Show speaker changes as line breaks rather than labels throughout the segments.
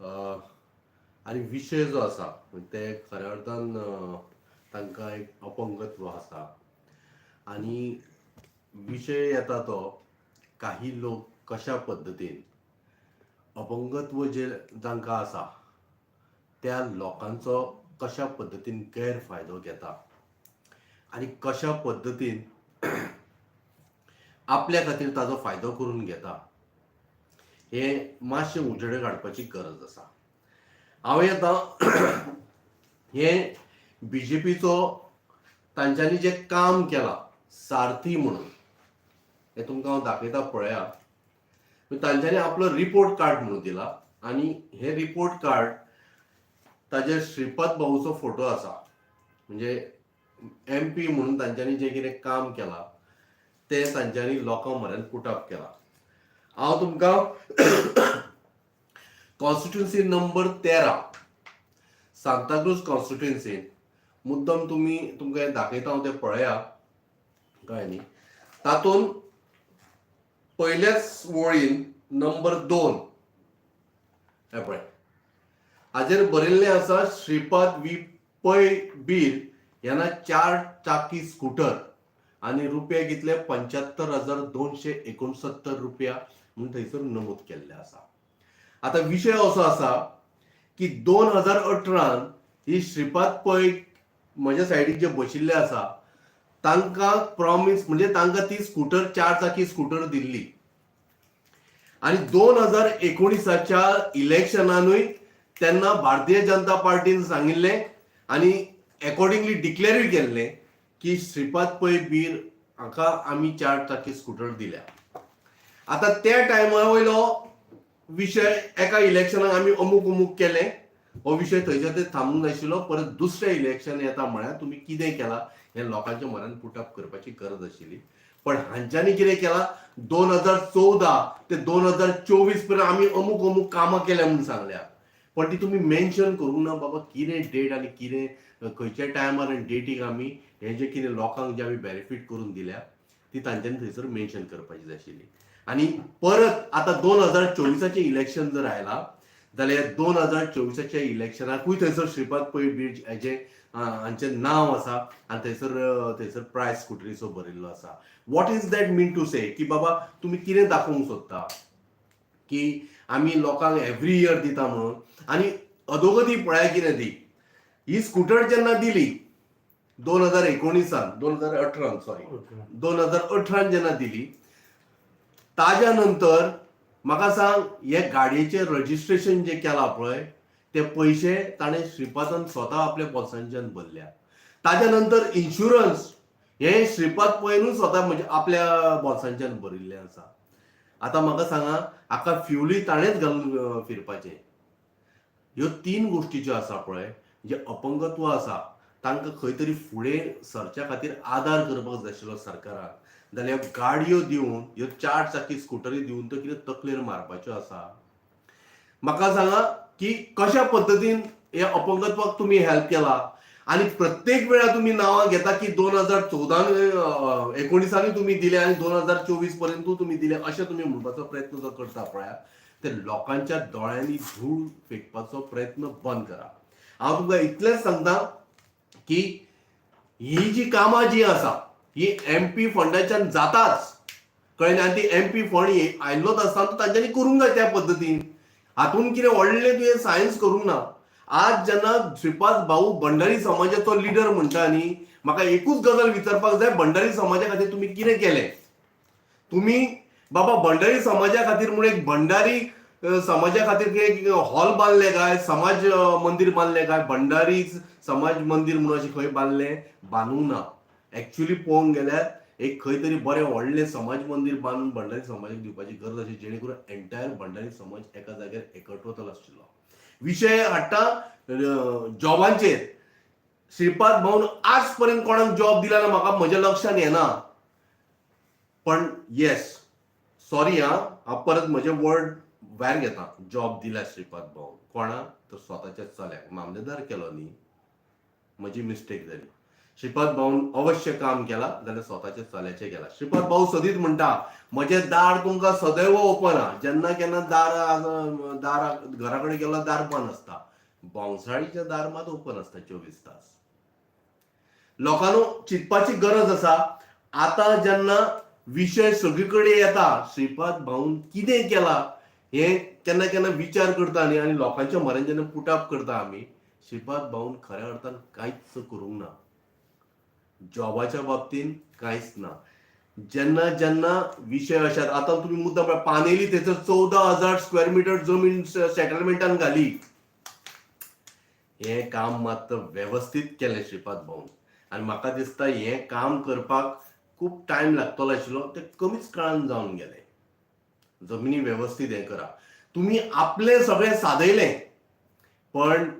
आणि विषय जो आसा ते खऱ्या अर्थान तांकां एक अपंगत्व आसा आणि विषय येता तो काही लोक कशा पद्धतीन अपंगत्व जे जांकां आसा त्या लोकांचो कशा पद्धतीन गैरफायदो घेता आणि कशा पद्धतीन आपल्या खातीर ताजो फायदो करून घेता हे मातशें उजेड काडपाची गरज आसा. हांवें आतां हे बीजेपीचो तांच्यांनी जे काम केलां सारथी म्हणून हे तुमकां हांव दाखयता पळयात. तांच्यांनी आपलो रिपोर्ट कार्ड म्हणून दिला आणि हे रिपोर्ट कार्ड ताजेर श्रीपाद भाऊचो फोटो आसा. म्हणजे MP म्हणून तांच्यांनी जे कितें काम केलां ते तांच्यांनी लोकां म्हऱ्यान पुटअप केलां. हांव तुमकां कॉन्स्टिट्युन्सी नंबर 13 सांताक्रूज कॉन्स्टिट्युन्सीन मुद्दम तुमकां हें दाखयता हांव तें पळया कळ्ळें न्ही. तातूंत पयल्याच वळीन नंबर 2 हें पळय हाजेर बरयल्लें आसा श्रीपाद वी पै बीर ह्यांना 4 चाकी स्कूटर आणि रुपये कितले 75,269 रुपया म्हणून थंयसर नमूद केल्ले आसा. आता विषय असो आसा की 2018 ही श्रीपाद पै म्हज्या सायडीक जे बशिल्ले आसा तांकां प्रॉमिस म्हणजे तांकां ती स्कूटर 4 चाकी स्कूटर दिल्ली आणि 2019च्या इलेक्शनानूय तेन्ना भारतीय जनता पार्टीन सांगिल्लें आणि अकॉर्डिंगली डिक्लेरूय केल्लें की श्रीपाद पै बीर हाका आमी 4 चाकी स्कूटर दिल्या. आता त्या टायमा वयलो विषय एका इलेक्शनाक आमी अमूक केलें हो विषय थंयच्या थंय थांबूंक नाशिल्लो. परत दुसरें इलेक्शन येता म्हळ्यार तुमी कितें केलां हें लोकांच्या म्हऱ्यान पुटअप करपाची गरज आशिल्ली. पण हांच्यांनी कितें केलां 2014 ते 2024 पर्यंत आमी अमूक कामां केल्या म्हणून सांगल्या. पण ती तुम्ही मेन्शन करूंक ना बाबा कितें डेट आणि कितें खंयच्या टायमार आनी डेटीक आमी हें जें कितें लोकांक जे आमी बेनिफीट करून दिल्या ती तांच्यांनी थंयसर मेन्शन करपाची जाय आशिल्ली. आणि परत आता 2024चे इलेक्शन जर आयला जाल्यार 2024च्या इलेक्शनाकूय थंयसर श्रीपाद पै बीर हेजे हांचें नांव आसा आनी थंयसर प्रायस स्कुटरीचो बरयल्लो आसा. What is that mean to say की बाबा तुमी कितें दाखोवंक सोदता की आमी लोकांक एव्हरी इयर दिता म्हणून. आणि अधोगती पळया कितें ती ही स्कूटर जेन्ना दिली 2018 जेन्ना दिली ताज्या नंतर म्हाका सांग हे गाडयेचें रजिस्ट्रेशन जे केलां पळय ते पयशे ताणें श्रीपादान स्वता आपल्या बोल्सांच्यान भरल्या. ताज्या नंतर इन्शुरन्स हे श्रीपाद पैनूच स्वता म्हणजे आपल्या बोल्सांच्यान भरिल्लें आसा. आता म्हाका सांगा हाका फ्युलूय ताणेंच घालून फिरपाचें. ह्यो 3 गोश्टी ज्यो आसा पळय जे अपंगत्व आसा तांकां खंय तरी फुडें सरच्या खातीर आदार करपाक जाय आशिल्लो सरकारान. जाल्यार गाडयो दिवन ह्यो 4 चाकी स्कुटरी दिवन तो कितें तकलेर मारपाच्यो आसा. म्हाका सांगा की कशा पद्दतीन हे अपंगत्वाक तुमी हेल्प केला आणि प्रत्येक वेळा तुम्ही नावां घेता की 2019 तुम्ही दिले आणि 2024 पर्यंत तुम्ही दिले अशें तुम्ही म्हणपाचो प्रयत्न जो करता पळया ते लोकांच्या दोळ्यांनी धूळ फेकपाचो प्रयत्न बंद करा. हांव तुमकां इतलेंच सांगता की ही जी कामां जी आसा ही MP फंडाच्यान जाताच कळ्ळें. आनी ती MP फंड आयिल्लोच आसता तांच्यांनी करूंक जाय त्या पद्दतीन. हातून कितें व्हडलें तुवें सायन्स करूंक ना. आज जेन्ना श्रीपाद भाऊ भंडारी समाजाचो लिडर म्हणटा न्ही म्हाका एकूच गजाल विचारपाक जाय भंडारी समाजा खातीर तुमी कितें केलें. तुम्ही बाबा भंडारी समाजा खातीर म्हणून एक भंडारी समाजा खातीर एक हॉल बांदले काय समाज मंदिर बांदले काय भंडारी समाज मंदिर म्हणून अशें खंय बांदूंक ना. एक्चुअली पळोवंक गेल्यार एक खंय तरी बरें व्हडलें समाज मंदिर बांदून भंडारी समाजाक दिवपाची गरज आशिल्ली जेणे करून एंटायर भंडारी समाज एका जाग्यार एकवटलो आशिल्लो. विषय हाडटा जॉबांचेर. श्रीपाद भाऊन आज पर्यंत कोणाक जॉब दिला ना म्हाका म्हज्या लक्षात येना. पण येस सॉरी हांव परत म्हजे वर्ड भायर घेता. जॉब दिला श्रीपाद भाऊ कोणा तर स्वताच्या चल्याक मामलेदार केलो न्ही म्हजी मिस्टेक जाली. श्रीपाद भाऊन अवश्य काम केला जाल्यार स्वताच्या चल्याचे केला. श्रीपाद भाऊ सदीच म्हणटा म्हजें दार तुमकां सदैव ओपन आहा. जेन्ना केन्ना दार घरा कडेन गेलो दार बंद आसता, भोंवसाळीचें दार मात ओपन आसता 24 तास. लोकांनो चिंतपाची गरज आसा. आता जेन्ना विशय सगळे कडेन येता श्रीपाद भाऊन कितें केला हे केन्ना केन्ना विचार करता न्ही, आनी लोकांच्या म्हऱ्यान जेन्ना पुटअप करता आमी, श्रीपाद भाऊन खऱ्या अर्थान कांयच करूंक ना. जॉबाच्या बाबतींत कांयच ना. जेन्ना जेन्ना विशय अशात, आतां तुमी मुद्दम पानेली थंयसर 14,000 स्क्वेअर मिटर जमीन सेटलमेंटान घाली. हे काम मात्र व्यवस्थित केलें श्रीपाद भाऊन, आनी म्हाका दिसता हें काम करपाक खूब टायम लागतलो आशिल्लो, ते कमीच काळान जावन गेलें. जमिनी व्यवस्थित हें करा. तुम्ही आपलें सगळें सादयलें, पण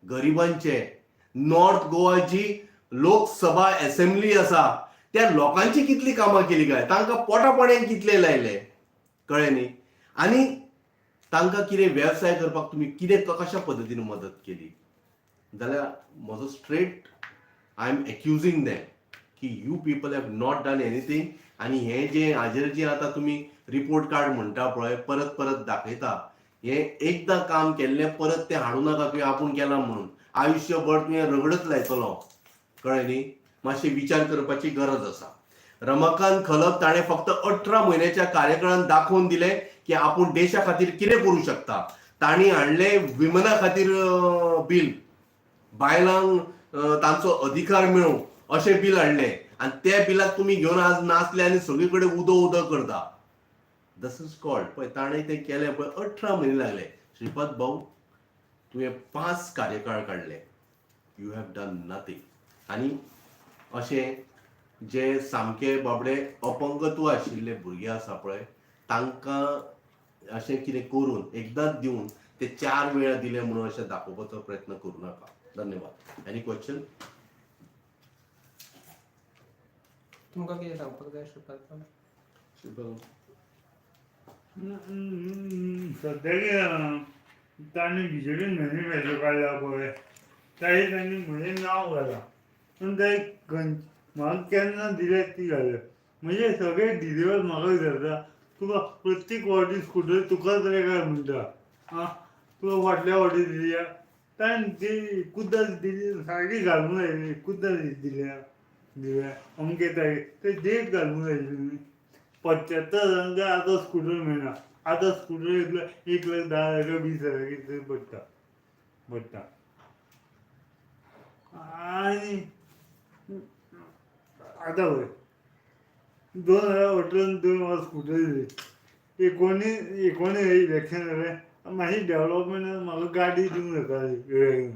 गरिबांचे नॉर्थ गोवा जी लोकसभा असेंब्ली आसा त्या लोकांची कितली कामां केली काय, तांकां पोटापाणयाक कितले लायले कळ्ळें न्ही. आनी तांकां कितें वेवसाय करपाक तुमी कितें कशा पद्दतीन मदत केली जाल्यार म्हजो स्ट्रेट आय एम एक्युजिंग देम की you people have not done anything. आनी हें जें हाजेर जें आतां तुमी रिपोर्ट कार्ड म्हणटा पळय, परत परत दाखयता, हें एकदां काम केल्लें परत तें हाडूं नाका तुवें आपूण केलां म्हणून. आयुश्यभर तुवें रगडत लायतलो कळ्ळें न्ही. मातशें विचार करपाची गरज आसा. रमाकांत खलप ताणें फक्त 18 म्हयन्याच्या कार्यकाळान दाखोवन दिलें की आपूण देशा खातीर कितें करूं शकता. तांणी हाडलें विमना खातीर बील, बायलांक तांचो अधिकार मेळूं अशें बील हाडलें, आनी त्या बिलाक तुमी घेवन आज नाचले आनी सगळे कडेन उदो उदो करता. दस इज कॉल्ड पळय, ताणें तें केलें पळय, 18 म्हयने लागले. श्रीपाद भाऊ तुवें 5 कार्यकाळ काडले, यू हॅव डन नथींग. आनी अशें जे सामके बाबडे अपंगत्व आशिल्ले भुरगे आसा पळय, तांकां अशें कितें करून एकदांच दिवन ते 4 वेळा दिले म्हणून अशें दाखोवपाचो प्रयत्न करूं नाका. धन्यवाद. Any question?
तुमकां कितें सांगपाक जाय श्रीपाद भाऊ?
सद्याक तांणी बिजेपीन मॅनिफेस्टो काडला पळय, ताई तांणी म्हजें नांव घालां, पूण ते म्हाका केन्ना दिले ती घाले. म्हणजे सगळे डिलिव्हर म्हाका विचारता तुका प्रत्येक वाटी स्कूटर तुका तरी काय म्हणटा, आं तुका फाटल्या वाटी दिल्या, ताणें ती कुद्दां दिली सारकी घालूंक जाय, कुद्दां दिल्या अमके तारीख ते डेट घालूंक जाय. 75,000 आतां स्कूटर मेळना. आतां स्कूटर 1,10,000 20,000 कितें पडटा. आनी आतां पळय 2018 2 म्हाका स्कूटर दिली. 19 इलेक्शन जालें, मातशी डेव्हलपमेंट म्हाका गाडी दिवंक जाताली.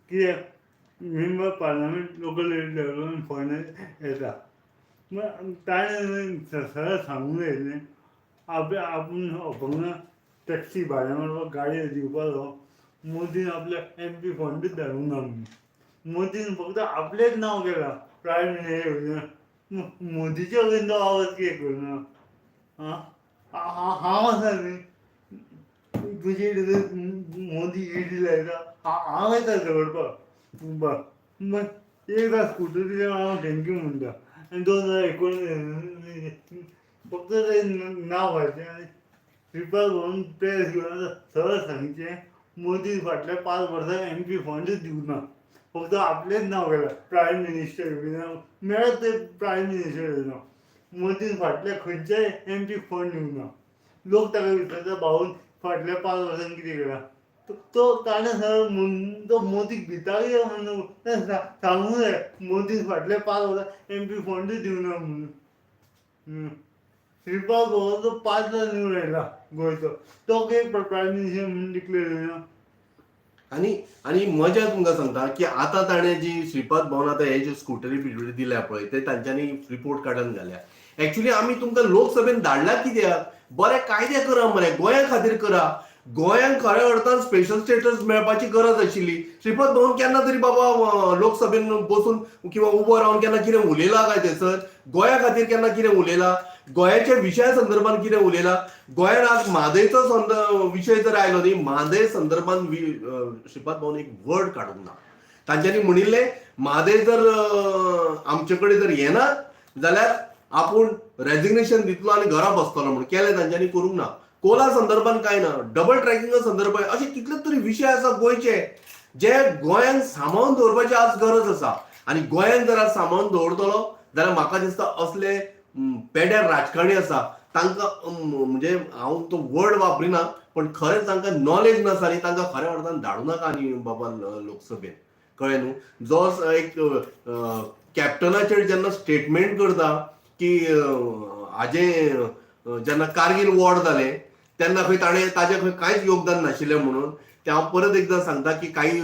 कित्याक member parliament local development fund येता. ताणें सरकार सांगूंक जाय न्ही, आपूण अपंगां टॅक्सी भाड्या मारपाक गाडी दिवपाचो. मोदीन आपल्या MP फंडूच धाडूंक ना म्हणून. मोदीन फक्त आपलेंच नांव केलां प्रायम मिनिस्टर. मोदीच्या वयर तो आवाज कितें करना? हांव आसा न्ही, तुजे मोदी ईडी लायता, हांव येता झगडपाक. एकदां स्कूटर दिल्यार हांव थँक्यू म्हणटा. आनी 2019 फक्त तें नांव घालचें आनी श्रीपाद भाऊन प्रेस घेवन आतां सरळ सांगचें मोदी फाटल्या 5 वर्सां MP फंडूच दिवंक ना, फक्त आपलेंच नांव केलां प्रायम मिनिस्टर. मेळत ते प्रायम मिनिस्टर जावन मोदीन फाटल्या खंयच्याय MP फंड दिवंक ना. लोक ताका विचारता भाऊन फाटल्या 5 वर्सांनी कितें केलां, तो ताणें सरळ तो मोदीक भिताली म्हणून सांगूंक जाय मोदीन फाटल्या 5 वर्सां MP फंडूच दिवंक ना म्हणून. श्रीपाद भाऊचो 5दा निवडून आयला गोंयचो, तो प्रायम मिनिस्टर म्हणून डिक्लेअर जायना.
आनी मजा तुमकां सांगता की आतां ताणें जी श्रीपाद भाऊन आतां हे जे स्कूटरी बिटरी दिल्या पळय ते तांच्यांनी रिपोर्ट कार्डान घाल्या. एक्चुअली आमी तुमकां लोकसभेन धाडला कित्याक? बरे कायदे करा मरे, गोंया खातीर करा. गोंयांक खऱ्या अर्थान स्पेशल स्टेटस मेळपाची गरज आशिल्ली. श्रीपाद भाऊन केन्ना तरी बाबा लोकसभेन बसून किंवा उबो रावन केन्ना कितें उलयलां काय थंयसर? गोंया खातीर केन्ना कितें उलयलां? गोंयाच्या विशया संदर्भात कितें उलयलां? गोंयान आज म्हादयचो विशय जर आयलो न्ही, म्हादय संदर्भात श्रीपाद भाऊन एक वर्ड काडूंक ना. तांच्यांनी म्हणिल्ले म्हादेव जर आमचे कडेन जर येना जाल्यार आपूण रेजिग्नेशन दितलो आनी घरा बसतलो म्हणून केलें तांच्यांनी करूंक ना. कोला संदर्भात काय ना, डबल ट्रॅकिंगा संदर्भात असे कितलेच तरी विषय आसा गोंयचे जे गोंयांत सांबाळून दवरपाची आज गरज आसा. आनी गोंयांत जर आज सांबाळून दवरतलो जाल्यार म्हाका दिसता असले पेड्यार राजकारणी आसा तांकां म्हणजे हांव तो वर्ड वापरिना पण खरेंच तांकां नॉलेज नासा आनी तांकां खऱ्या अर्थान धाडूं नाका आनी बाबा लोकसभेत. कळ्ळें न्हू. जो एक कॅप्टनाचेर जेन्ना स्टेटमेंट करता की हाजें जेन्ना कारगिल वॉर जालें तेन्ना खंय ताणें ताजें खंय कांयच योगदान नाशिल्लें म्हणून ते हांव परत एकदां सांगता की काही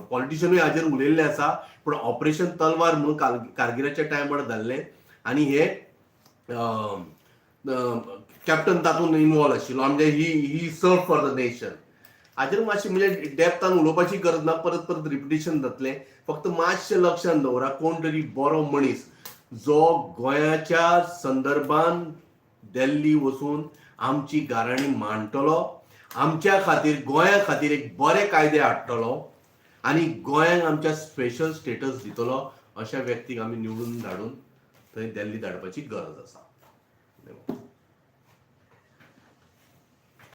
पॉलिटिशियनूय हाजेर उलयल्ले आसा. पूण ऑपरेशन तलवार म्हणून कारगिलाच्या टायमार जाल्लें आनी हे कॅप्टन तातूंत इनवॉल्व आशिल्लो म्हणजे ही सर्व फॉर द नेशन. हाजेर मातशें म्हणजे डेप्थान उलोवपाची गरज ना, परत परत रिपिटेशन जातलें. फक्त मातशें लक्षांत दवरा कोण तरी बरो मनीस जो गोंयाच्या संदर्भान दिल्ली वचून आमची गाराणी मांडटलो, आमच्या खातीर गोंया खातीर एक बरे कायदे हाडटलो आनी गोंयांक आमच्या स्पेशल स्टेटस दितलो अशा व्यक्तीक आमी निवडून धाडून थंय दिल्ली धाडपाची गरज आसा.